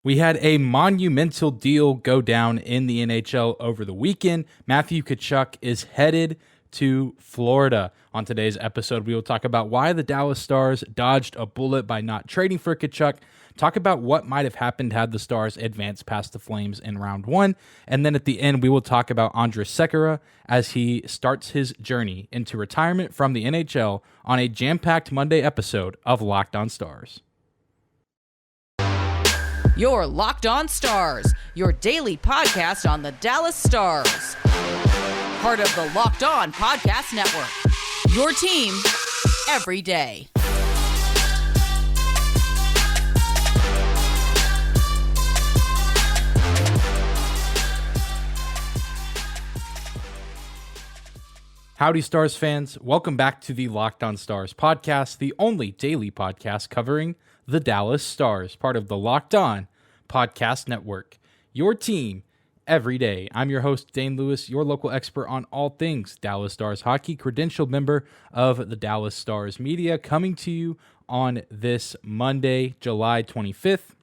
We had a monumental deal go down in the NHL over the weekend. Matthew Tkachuk is headed to Florida. On today's episode, we will talk about why the Dallas Stars dodged a bullet by not trading for Tkachuk, talk about what might have happened had the Stars advanced past the Flames in round one, and then at the end, we will talk about Andrej Sekera as he starts his journey into retirement from the NHL on a jam-packed Monday episode of Locked On Stars. Your Locked On Stars, your daily podcast on the Dallas Stars. Part of the Locked On Podcast Network. Your team every day. Howdy, Stars fans. Welcome back to the Locked On Stars podcast, the only daily podcast covering the Dallas Stars, part of the Locked On Podcast Network. Your team every day. I'm your host, Dane Lewis, your local expert on all things Dallas Stars hockey, credentialed member of the Dallas Stars media, coming to you on this Monday, July 25th.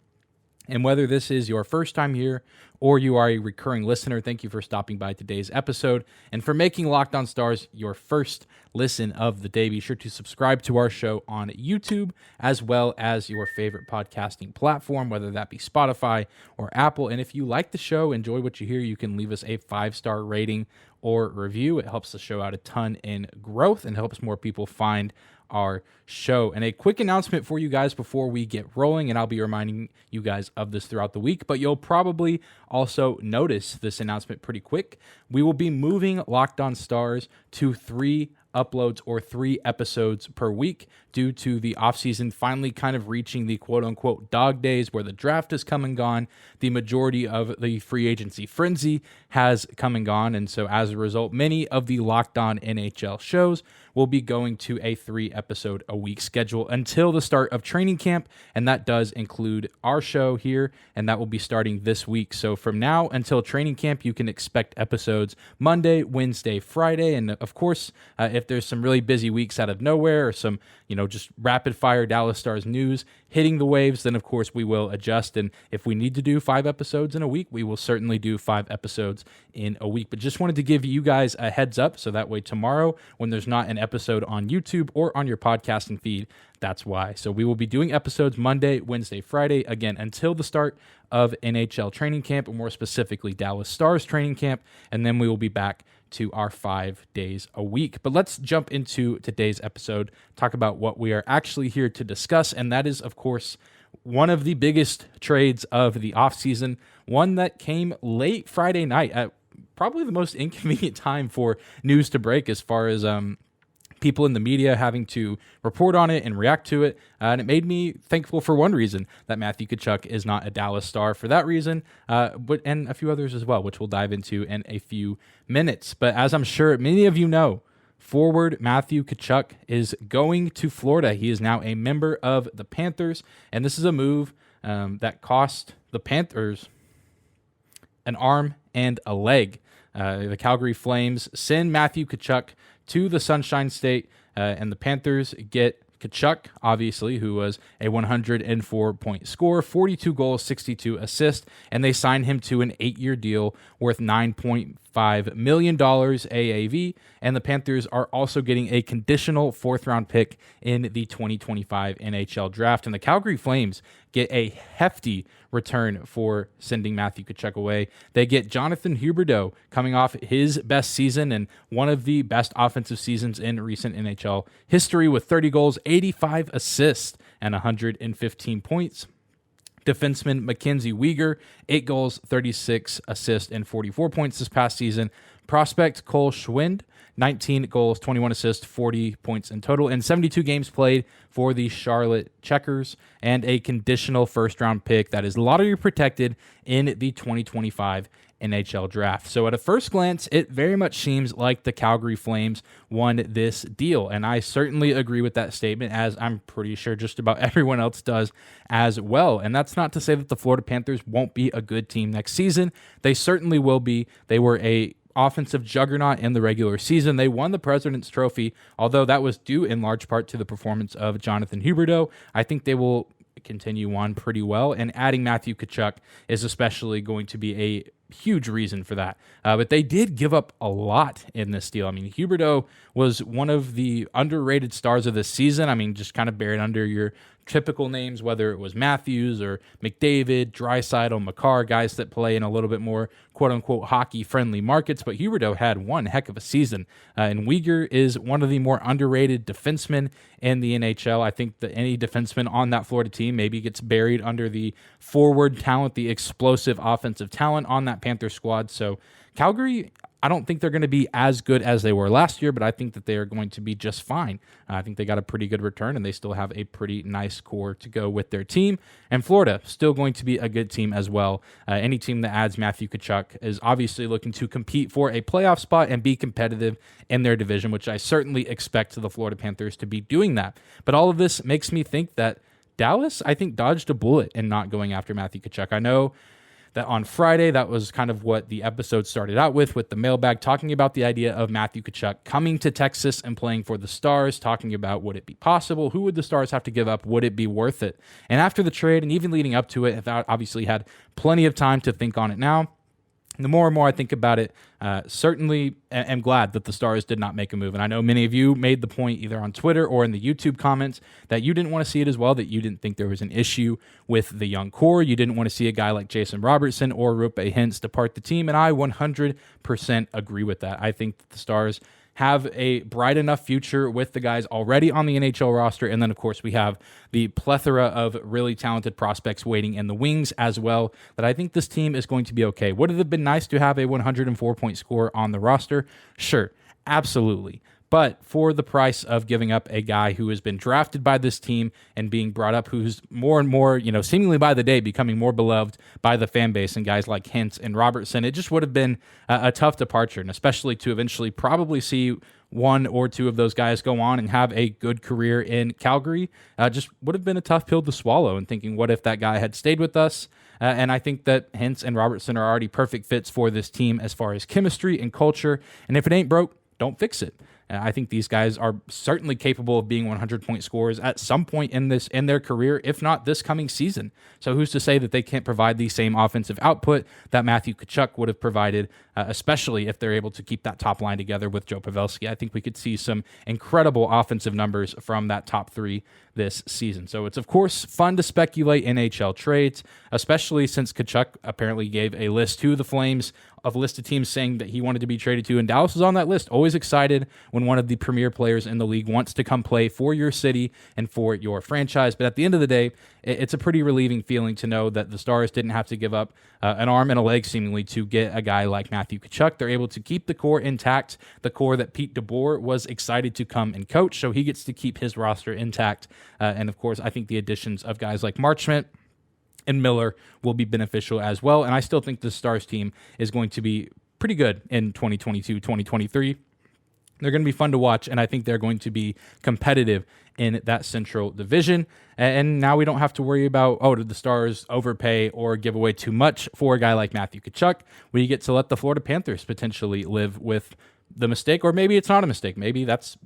And whether this is your first time here or you are a recurring listener, thank you for stopping by today's episode and for making Locked On Stars your first listen of the day. Be sure to subscribe to our show on YouTube as well as your favorite podcasting platform, whether that be Spotify or Apple. And if you like the show, enjoy what you hear, you can leave us a 5-star rating or review. It helps the show out a ton in growth and helps more people find our show. And a quick announcement for you guys before we get rolling, and I'll be reminding you guys of this throughout the week, but you'll probably also notice this announcement pretty quick. We will be moving Locked On Stars to 3 uploads or 3 episodes per week due to the offseason finally kind of reaching the quote-unquote dog days where the draft has come and gone. The majority of the free agency frenzy has come and gone, and so as a result, many of the Locked On NHL shows will be going to a 3-episode-a-week schedule until the start of training camp, and that does include our show here, and that will be starting this week. So from now until training camp, you can expect episodes Monday, Wednesday, Friday, and of course, if there's some really busy weeks out of nowhere or some, just rapid-fire Dallas Stars news hitting the waves, then of course we will adjust, and if we need to do 5 episodes in a week, we will certainly do 5 episodes in a week. But just wanted to give you guys a heads up so that way tomorrow, when there's not an episode on YouTube or on your podcasting feed, that's why. So we will be doing episodes Monday, Wednesday, Friday, again, until the start of NHL training camp, or more specifically Dallas Stars training camp, and then we will be back to our 5 days a week. But let's jump into today's episode, talk about what we are actually here to discuss, and that is, of course, one of the biggest trades of the offseason, one that came late Friday night at probably the most inconvenient time for news to break as far as people in the media having to report on it and react to it. And it made me thankful for one reason, that Matthew Tkachuk is not a Dallas Star for that reason, and a few others as well, which we'll dive into in a few minutes. But as I'm sure many of you know, forward Matthew Tkachuk is going to Florida. He is now a member of the Panthers, and this is a move that cost the Panthers an arm and a leg. The Calgary Flames send Matthew Tkachuk to the Sunshine State, and the Panthers get Tkachuk, obviously, who was a 104-point scorer, 42 goals, 62 assists, and they signed him to an 8-year deal worth $9.5 million AAV, and the Panthers are also getting a conditional 4th-round pick in the 2025 NHL Draft, and the Calgary Flames get a hefty return for sending Matthew Tkachuk away. They get Jonathan Huberdeau coming off his best season and one of the best offensive seasons in recent NHL history with 30 goals, 85 assists, and 115 points. Defenseman MacKenzie Weegar, 8 goals, 36 assists, and 44 points this past season. Prospect Cole Schwindt, 19 goals, 21 assists, 40 points in total, and 72 games played for the Charlotte Checkers, and a conditional 1st-round pick that is lottery protected in the 2025 NHL Draft. So at a first glance, it very much seems like the Calgary Flames won this deal, and I certainly agree with that statement, as I'm pretty sure just about everyone else does as well. And that's not to say that the Florida Panthers won't be a good team next season. They certainly will be. They were a offensive juggernaut in the regular season. They won the President's Trophy, although that was due in large part to the performance of Jonathan Huberdeau. I think they will continue on pretty well, and adding Matthew Tkachuk is especially going to be a huge reason for that. But they did give up a lot in this deal. I mean, Huberdeau was one of the underrated stars of this season. I mean, just kind of buried under your typical names, whether it was Matthews or McDavid, Draisaitl, Makar, guys that play in a little bit more quote-unquote hockey-friendly markets. But Huberdeau had one heck of a season. And Weegar is one of the more underrated defensemen in the NHL. I think that any defenseman on that Florida team maybe gets buried under the forward talent, the explosive offensive talent on that Panther squad. So Calgary, I don't think they're going to be as good as they were last year, but I think that they are going to be just fine. I think they got a pretty good return, and they still have a pretty nice core to go with their team. And Florida, still going to be a good team as well. Any team that adds Matthew Tkachuk is obviously looking to compete for a playoff spot and be competitive in their division, which I certainly expect the Florida Panthers to be doing that. But all of this makes me think that Dallas, I think, dodged a bullet in not going after Matthew Tkachuk. I know that on Friday, that was kind of what the episode started out with the mailbag, talking about the idea of Matthew Tkachuk coming to Texas and playing for the Stars, talking about would it be possible? Who would the Stars have to give up? Would it be worth it? And after the trade, and even leading up to it, I've obviously had plenty of time to think on it now. The more and more I think about it, certainly am glad that the Stars did not make a move. And I know many of you made the point either on Twitter or in the YouTube comments that you didn't want to see it as well, that you didn't think there was an issue with the young core. You didn't want to see a guy like Jason Robertson or Roope Hintz depart the team. And I 100% agree with that. I think that the Stars have a bright enough future with the guys already on the NHL roster. And then, of course, we have the plethora of really talented prospects waiting in the wings as well, that I think this team is going to be okay. Would it have been nice to have a 104-point score on the roster? Sure, absolutely. But for the price of giving up a guy who has been drafted by this team and being brought up, who's more and more, seemingly by the day, becoming more beloved by the fan base, and guys like Hintz and Robertson, it just would have been a tough departure, and especially to eventually probably see one or two of those guys go on and have a good career in Calgary, just would have been a tough pill to swallow, and thinking, what if that guy had stayed with us? And I think that Hintz and Robertson are already perfect fits for this team as far as chemistry and culture, and if it ain't broke, don't fix it. I think these guys are certainly capable of being 100-point scorers at some point in their career, if not this coming season. So who's to say that they can't provide the same offensive output that Matthew Tkachuk would have provided, especially if they're able to keep that top line together with Joe Pavelski. I think we could see some incredible offensive numbers from that top three this season. So it's, of course, fun to speculate NHL trades, especially since Tkachuk apparently gave a list to the Flames of a list of teams saying that he wanted to be traded to, and Dallas is on that list. Always excited when one of the premier players in the league wants to come play for your city and for your franchise. But at the end of the day, it's a pretty relieving feeling to know that the Stars didn't have to give up an arm and a leg, seemingly, to get a guy like Matthew Tkachuk. They're able to keep the core intact, the core that Pete DeBoer was excited to come and coach, so he gets to keep his roster intact. And, of course, I think the additions of guys like Marchment and Miller will be beneficial as well. And I still think the Stars team is going to be pretty good in 2022, 2023. They're going to be fun to watch, and I think they're going to be competitive in that Central Division. And now we don't have to worry about, did the Stars overpay or give away too much for a guy like Matthew Tkachuk? We get to let the Florida Panthers potentially live with the mistake, or maybe it's not a mistake. Maybe that's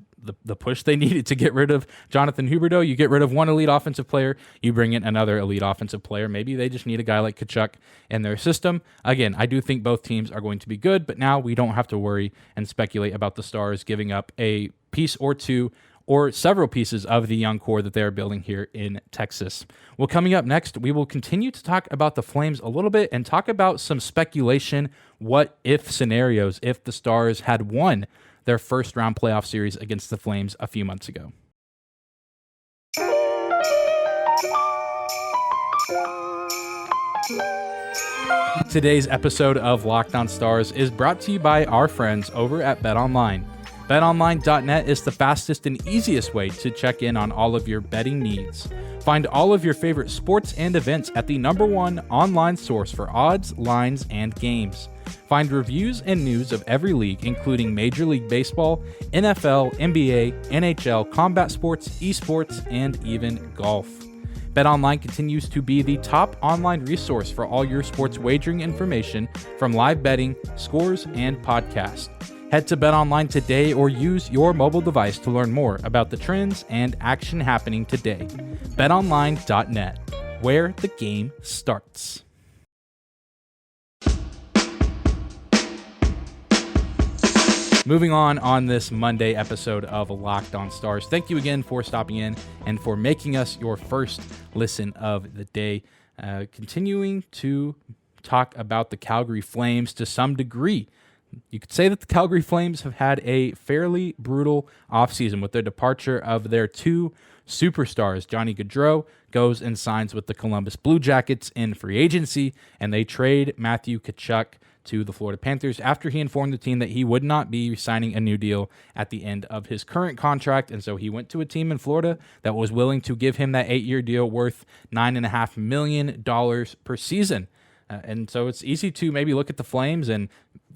the push they needed to get rid of Jonathan Huberdeau. You get rid of one elite offensive player, you bring in another elite offensive player. Maybe they just need a guy like Tkachuk in their system. Again, I do think both teams are going to be good, but now we don't have to worry and speculate about the Stars giving up a piece or two or several pieces of the young core that they're building here in Texas. Well, coming up next, we will continue to talk about the Flames a little bit and talk about some speculation, what-if scenarios if the Stars had won their first-round playoff series against the Flames a few months ago. Today's episode of Locked On Stars is brought to you by our friends over at BetOnline. BetOnline.net is the fastest and easiest way to check in on all of your betting needs. Find all of your favorite sports and events at the #1 online source for odds, lines, and games. Find reviews and news of every league, including Major League Baseball, NFL, NBA, NHL, combat sports, esports, and even golf. BetOnline continues to be the top online resource for all your sports wagering information, from live betting, scores, and podcasts. Head to BetOnline today or use your mobile device to learn more about the trends and action happening today. BetOnline.net, where the game starts. Moving on this Monday episode of Locked On Stars. Thank you again for stopping in and for making us your first listen of the day. Continuing to talk about the Calgary Flames to some degree. You could say that the Calgary Flames have had a fairly brutal offseason with the departure of their two superstars. Johnny Gaudreau goes and signs with the Columbus Blue Jackets in free agency, and they trade Matthew Tkachuk to the Florida Panthers after he informed the team that he would not be signing a new deal at the end of his current contract. And so he went to a team in Florida that was willing to give him that 8-year deal worth $9.5 million per season. And so it's easy to maybe look at the Flames and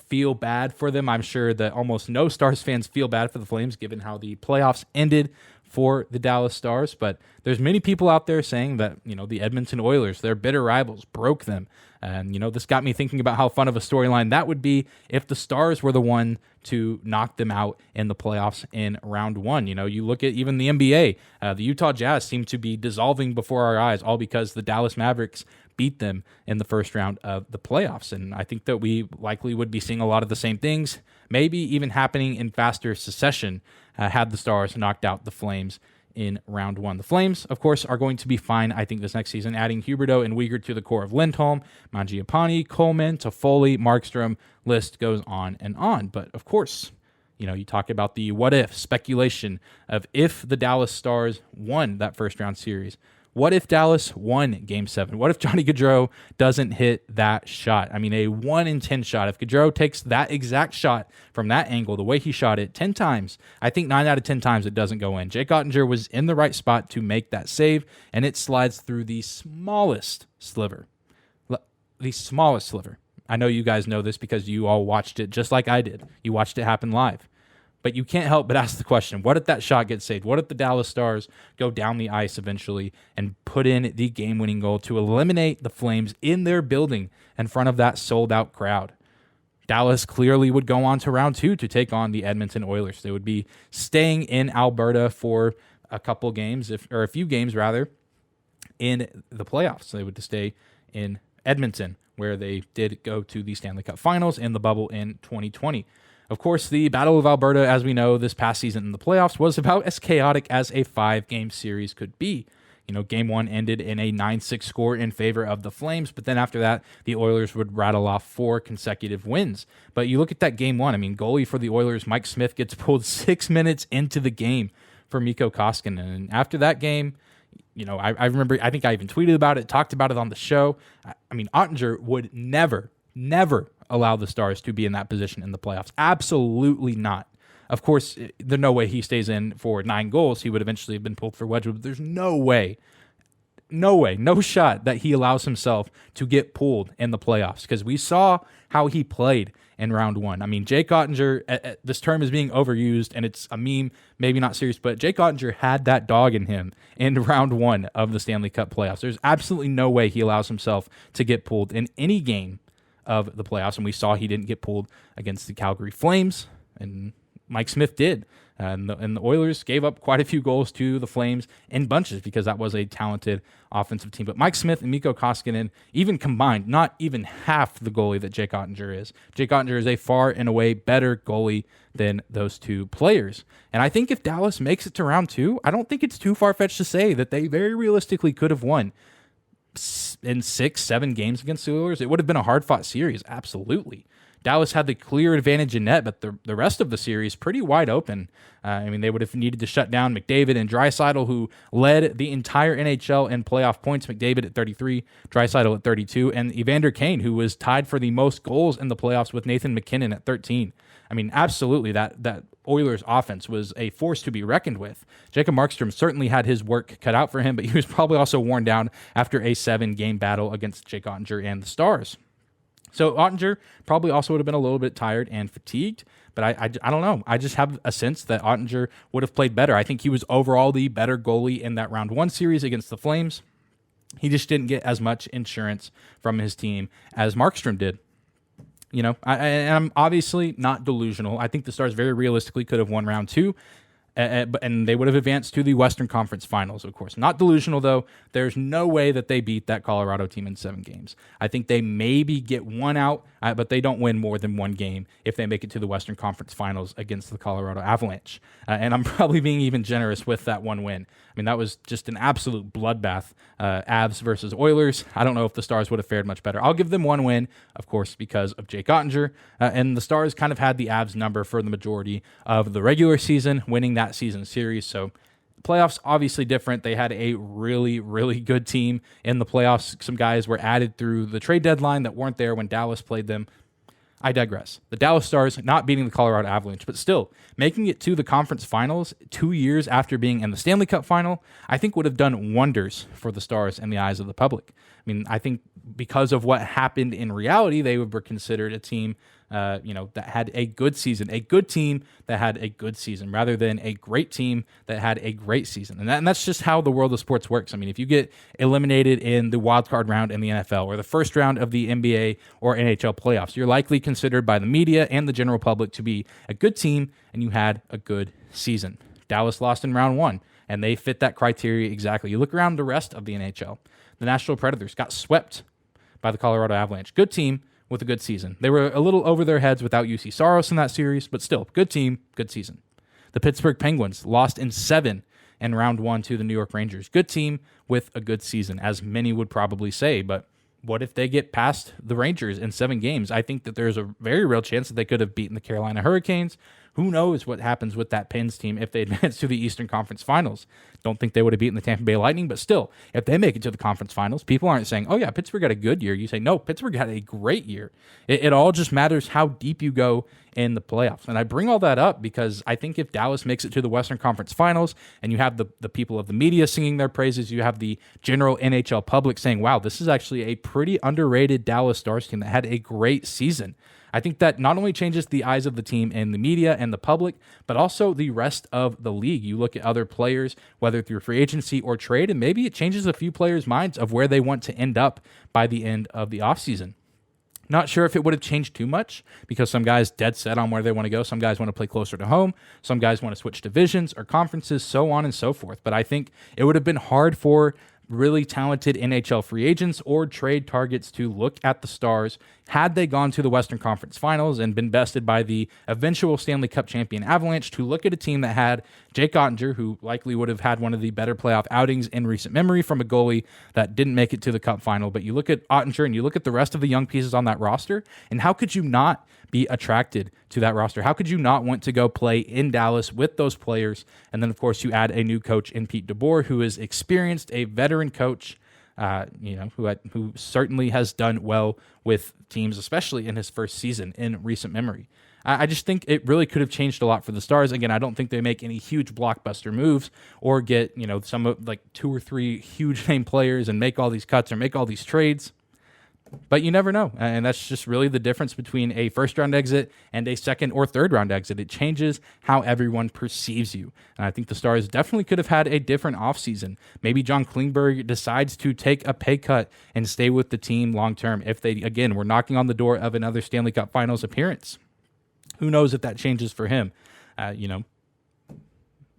feel bad for them. I'm sure that almost no Stars fans feel bad for the Flames given how the playoffs ended for the Dallas Stars. But there's many people out there saying that, the Edmonton Oilers, their bitter rivals, broke them. And, this got me thinking about how fun of a storyline that would be if the Stars were the one to knock them out in the playoffs in round one. You look at even the NBA, the Utah Jazz seem to be dissolving before our eyes, all because the Dallas Mavericks beat them in the first round of the playoffs. And I think that we likely would be seeing a lot of the same things, maybe even happening in faster succession had the Stars knocked out the Flames in round one. The Flames, of course, are going to be fine, I think, this next season, adding Huberdeau and Weegar to the core of Lindholm, Mangiapane, Coleman, Toffoli, Markstrom, list goes on and on. But, of course, you talk about the what-if speculation of if the Dallas Stars won that first-round series. What if Dallas won Game 7? What if Johnny Gaudreau doesn't hit that shot? I mean, a 1 in 10 shot. If Gaudreau takes that exact shot from that angle, the way he shot it 10 times, I think 9 out of 10 times it doesn't go in. Jake Oettinger was in the right spot to make that save, and it slides through the smallest sliver. The smallest sliver. I know you guys know this because you all watched it just like I did. You watched it happen live. But you can't help but ask the question, what if that shot gets saved? What if the Dallas Stars go down the ice eventually and put in the game-winning goal to eliminate the Flames in their building in front of that sold-out crowd? Dallas clearly would go on to round two to take on the Edmonton Oilers. They would be staying in Alberta for a couple games, or a few games rather, in the playoffs. They would stay in Edmonton, where they did go to the Stanley Cup Finals in the bubble in 2020. Of course, the Battle of Alberta, as we know, this past season in the playoffs was about as chaotic as a 5-game series could be. Game 1 ended in a 9-6 score in favor of the Flames, but then after that, the Oilers would rattle off 4 consecutive wins. But you look at that Game 1, goalie for the Oilers, Mike Smith, gets pulled 6 minutes into the game for Mikko Koskinen. And after that game, I remember, I think I even tweeted about it, talked about it on the show. Oettinger would never allow the Stars to be in that position in the playoffs. Absolutely not. Of course, there's no way he stays in for 9 goals. He would eventually have been pulled for Wedgwood, but there's no way, no shot that he allows himself to get pulled in the playoffs, because we saw how he played in round one. Jake Oettinger, this term is being overused, and it's a meme, maybe not serious, but Jake Oettinger had that dog in him in round one of the Stanley Cup playoffs. There's absolutely no way he allows himself to get pulled in any game of the playoffs, and we saw he didn't get pulled against the Calgary Flames, and Mike Smith did. And the Oilers gave up quite a few goals to the Flames in bunches because that was a talented offensive team. But Mike Smith and Mikko Koskinen, even combined, not even half the goalie that Jake Oettinger is. Jake Oettinger is a far and away better goalie than those two players. And I think if Dallas makes it to round 2, I don't think it's too far-fetched to say that they very realistically could have won in 6-7 games against the Oilers. It would have been a hard-fought series, absolutely. Dallas had the clear advantage in net, but the rest of the series pretty wide open. They would have needed to shut down McDavid and Draisaitl, who led the entire NHL in playoff points. McDavid at 33, Draisaitl at 32, and Evander Kane, who was tied for the most goals in the playoffs with Nathan MacKinnon at 13. Absolutely, that Oilers offense was a force to be reckoned with. Jacob Markstrom certainly had his work cut out for him, but he was probably also worn down after a 7-game battle against Jake Oettinger and the Stars. So Oettinger probably also would have been a little bit tired and fatigued, but I don't know. I just have a sense that Oettinger would have played better. I think he was overall the better goalie in that round 1 series against the Flames. He just didn't get as much insurance from his team as Markstrom did. I'm obviously not delusional. I think the Stars very realistically could have won round two, and they would have advanced to the Western Conference Finals, of course. Not delusional, though. There's no way that they beat that Colorado team in 7 games. I think they maybe get one out, but they don't win more than one game if they make it to the Western Conference Finals against the Colorado Avalanche. And I'm probably being even generous with that one win. I mean, that was just an absolute bloodbath. Avs versus Oilers. I don't know if the Stars would have fared much better. I'll give them one win, of course, because of Jake Ottinger. And the Stars kind of had the Avs number for the majority of the regular season, winning that season series. So playoffs, obviously different. They had a really, really good team in the playoffs. Some guys were added through the trade deadline that weren't there when Dallas played them. I digress. The Dallas Stars not beating the Colorado Avalanche, but still making it to the conference finals 2 years after being in the Stanley Cup final, I think would have done wonders for the Stars in the eyes of the public. I mean, I think because of what happened in reality, they were considered a team, that had a good season, a good team that had a good season, rather than a great team that had a great season. And that's just how the world of sports works. I mean, if you get eliminated in the wild card round in the NFL or the first round of the NBA or NHL playoffs, you're likely considered by the media and the general public to be a good team, and you had a good season. Dallas lost in round 1, and they fit that criteria exactly. You look around the rest of the NHL. The Nashville Predators got swept by the Colorado Avalanche. Good team with a good season. They were a little over their heads without UC Saros in that series, but still, good team, good season. The Pittsburgh Penguins lost in 7 in round 1 to the New York Rangers. Good team with a good season, as many would probably say, but what if they get past the Rangers in 7 games? I think that there's a very real chance that they could have beaten the Carolina Hurricanes. Who knows what happens with that Pens team if they advance to the Eastern Conference Finals. Don't think they would have beaten the Tampa Bay Lightning, but still, if they make it to the conference finals, people aren't saying, oh yeah, Pittsburgh had a good year. You say, no, Pittsburgh had a great year. It all just matters how deep you go in the playoffs. And I bring all that up because I think if Dallas makes it to the Western Conference Finals and you have the people of the media singing their praises, you have the general NHL public saying, wow, this is actually a pretty underrated Dallas Stars team that had a great season. I think that not only changes the eyes of the team and the media and the public, but also the rest of the league. You look at other players, whether through free agency or trade, and maybe it changes a few players' minds of where they want to end up by the end of the offseason. Not sure if it would have changed too much because some guys dead set on where they want to go. Some guys want to play closer to home. Some guys want to switch divisions or conferences, so on and so forth. But I think it would have been hard for really talented NHL free agents or trade targets to look at the Stars had they gone to the Western Conference Finals and been bested by the eventual Stanley Cup champion Avalanche, to look at a team that had Jake Ottinger, who likely would have had one of the better playoff outings in recent memory from a goalie that didn't make it to the Cup final. But you look at Ottinger and you look at the rest of the young pieces on that roster, and how could you not be attracted to that roster? How could you not want to go play in Dallas with those players? And then, of course, you add a new coach in Pete DeBoer, who is experienced, a veteran coach, who certainly has done well with teams, especially in his first season in recent memory. I just think it really could have changed a lot for the Stars. Again, I don't think they make any huge blockbuster moves or get, some of like 2 or 3 huge name players and make all these cuts or make all these trades. But you never know, and that's just really the difference between a first-round exit and a second- or third-round exit. It changes how everyone perceives you, and I think the Stars definitely could have had a different offseason. Maybe John Klingberg decides to take a pay cut and stay with the team long-term if they, again, were knocking on the door of another Stanley Cup Finals appearance. Who knows if that changes for him?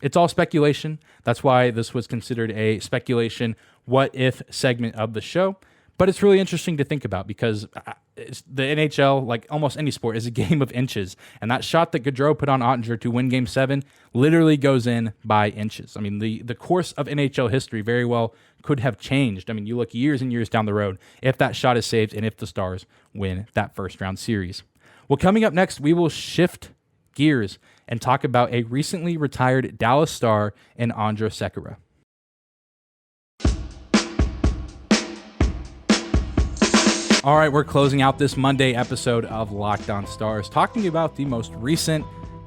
It's all speculation. That's why this was considered a speculation what-if segment of the show. But it's really interesting to think about because the NHL, like almost any sport, is a game of inches. And that shot that Gaudreau put on Ottinger to win Game 7 literally goes in by inches. I mean, the course of NHL history very well could have changed. I mean, you look years and years down the road if that shot is saved and if the Stars win that first-round series. Well, coming up next, we will shift gears and talk about a recently retired Dallas Star in Andrej Sekera. All right, we're closing out this Monday episode of Locked On Stars, talking about the most recent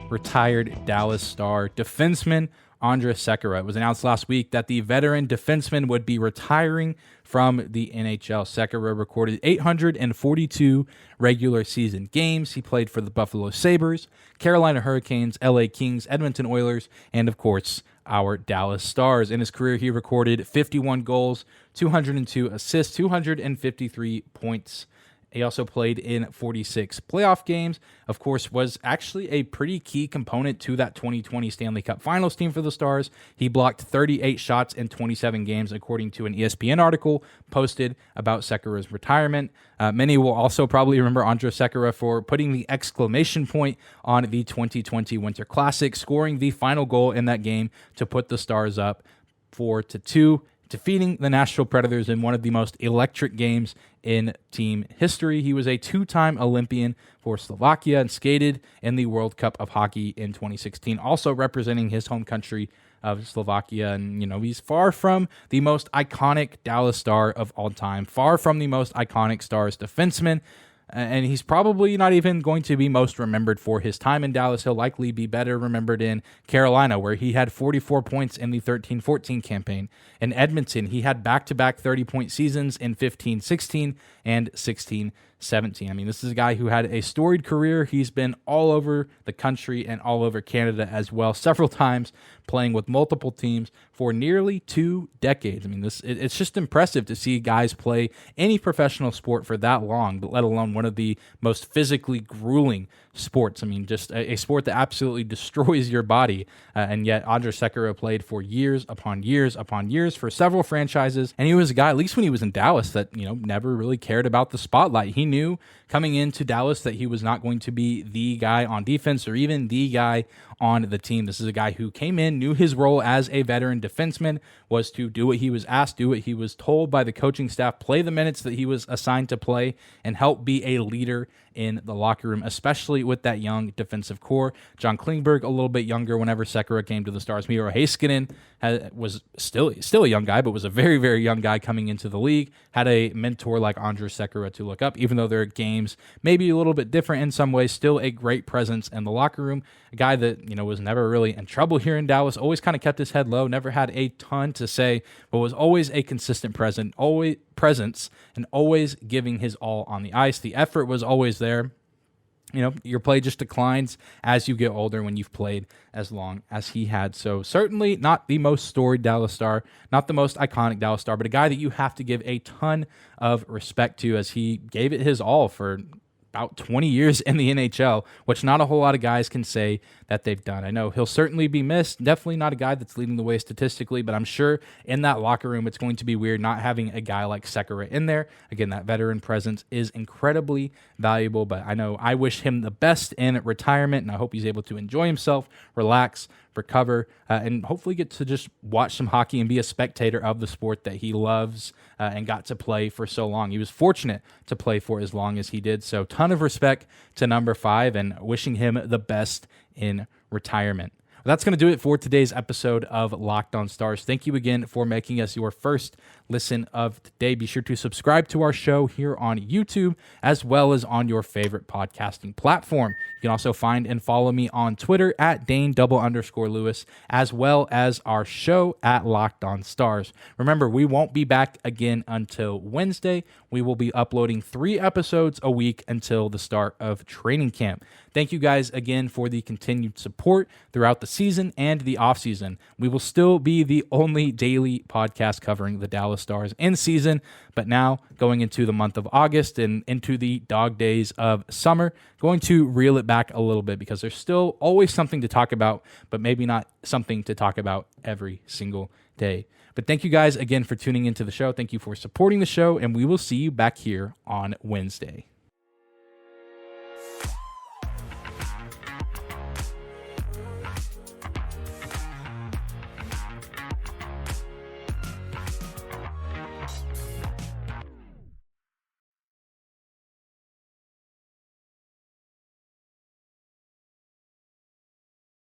retired Dallas Star defenseman, Andrej Sekera. It was announced last week that the veteran defenseman would be retiring from the NHL. Sekera recorded 842 regular season games. He played for the Buffalo Sabres, Carolina Hurricanes, LA Kings, Edmonton Oilers, and of course, our Dallas Stars. In his career, he recorded 51 goals, 202 assists, 253 points He also played in 46 playoff games. Of course, was actually a pretty key component to that 2020 Stanley Cup Finals team for the Stars. He blocked 38 shots in 27 games, according to an ESPN article posted about Sekera's retirement. Many will also probably remember Andrej Sekera for putting the exclamation point on the 2020 Winter Classic, scoring the final goal in that game to put the Stars up 4-2. Defeating the Nashville Predators in one of the most electric games in team history. He was a two-time Olympian for Slovakia and skated in the World Cup of Hockey in 2016, also representing his home country of Slovakia. And, he's far from the most iconic Dallas Star of all time, far from the most iconic Stars defenseman. And he's probably not even going to be most remembered for his time in Dallas. He'll likely be better remembered in Carolina, where he had 44 points in the 13-14 campaign. In Edmonton, he had back-to-back 30-point seasons in 15-16 and 16-17. I mean, this is a guy who had a storied career. He's been all over the country and all over Canada as well, several times playing with multiple teams for nearly 2 decades. I mean, it's just impressive to see guys play any professional sport for that long, but let alone one of the most physically grueling sports. I mean, just a sport that absolutely destroys your body. And yet Andrej Sekera played for years upon years upon years for several franchises. And he was a guy, at least when he was in Dallas, that, never really cared about the spotlight. He knew coming into Dallas that he was not going to be the guy on defense or even the guy on the team. This is a guy who came in, knew his role as a veteran defenseman was to do what he was asked, do what he was told by the coaching staff, play the minutes that he was assigned to play, and help be a leader in the locker room, especially with that young defensive core. John Klingberg, a little bit younger whenever Sekera came to the Stars. Miro Heiskanen was still a young guy, but was a very, very young guy coming into the league. Had a mentor like Andrej Sekera to look up, even though their games maybe a little bit different in some ways, still a great presence in the locker room. A guy that, was never really in trouble here in Dallas, always kind of kept his head low, never had a ton to say, but was always a consistent presence and always giving his all on the ice. The effort was always there. Your play just declines as you get older when you've played as long as he had. So certainly not the most storied Dallas Star, not the most iconic Dallas Star, but a guy that you have to give a ton of respect to as he gave it his all for about 20 years in the NHL, which not a whole lot of guys can say that they've done. I know he'll certainly be missed. Definitely not a guy that's leading the way statistically, but I'm sure in that locker room, it's going to be weird not having a guy like Sekera in there. Again, that veteran presence is incredibly valuable, but I know I wish him the best in retirement, and I hope he's able to enjoy himself, relax, recover, and hopefully get to just watch some hockey and be a spectator of the sport that he loves and got to play for so long. He was fortunate to play for as long as he did, so ton of respect to number 5 and wishing him the best in retirement. Well, that's going to do it for today's episode of Locked On Stars. Thank you again for making us your first listen of the day. Be sure to subscribe to our show here on YouTube as well as on your favorite podcasting platform. You can also find and follow me on Twitter at Dane_Lewis, as well as our show at Locked On Stars. Remember, we won't be back again until Wednesday. We will be uploading 3 episodes a week until the start of training camp. Thank you guys again for the continued support throughout the season and the offseason. We will still be the only daily podcast covering the Dallas Stars in season, but now going into the month of August and into the dog days of summer, going to reel it back a little bit because there's still always something to talk about, but maybe not something to talk about every single day. But thank you guys again for tuning into the show. Thank you for supporting the show, and we will see you back here on Wednesday.